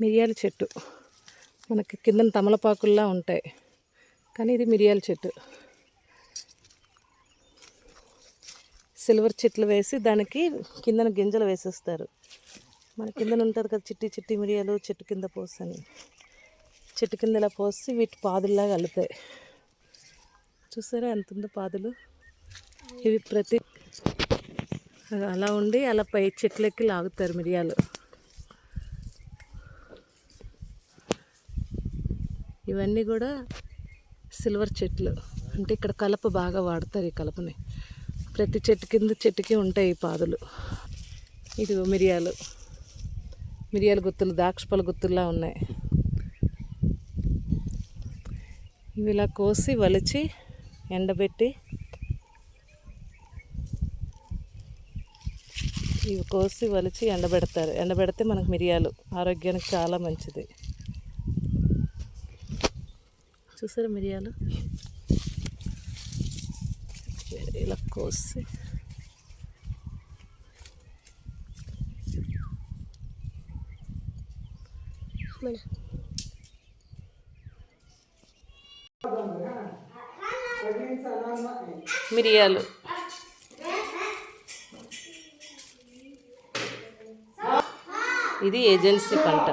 మిరియాల చెట్టు మనకి కింద తమలపాకుల్లా ఉంటాయి, కానీ ఇది మిరియాల చెట్టు. సిల్వర్ చెట్లు వేసి దానికి కిందన గింజలు వేసేస్తారు. మన కిందన ఉంటుంది కదా చిట్టి చిట్టి మిరియాలు, చెట్టు కింద పోసని, చెట్టు కింద ఇలా పోసి వీటి పాదుల్లాగా అల్లుతాయి. చూసారా ఎంత ఉందో పాదులు. ఇవి ప్రతి అలా ఉండి అలా పై చెట్లెక్కి లాగుతారు మిరియాలు. ఇవన్నీ కూడా సిల్వర్ చెట్లు. అంటే ఇక్కడ కలప బాగా వాడతారు. ఈ కలపని ప్రతి చెట్టు కింద చెట్టుకి ఉంటాయి ఈ పాదులు. ఇది మిరియాలు, మిరియాల గుత్తులు, ద్రాక్షపళ్ళ గుత్తుల్లా ఉన్నాయి. ఇవి ఇలా కోసి వలిచి ఎండబెట్టి, ఇవి కోసి వలిచి ఎండబెడతారు. ఎండబెడితే మనకు మిరియాలు ఆరోగ్యానికి చాలా మంచిది. చూసారా మిరియాలు ఇలా కోసి మిరియాలు. ఇది ఏజెన్సీ పంట.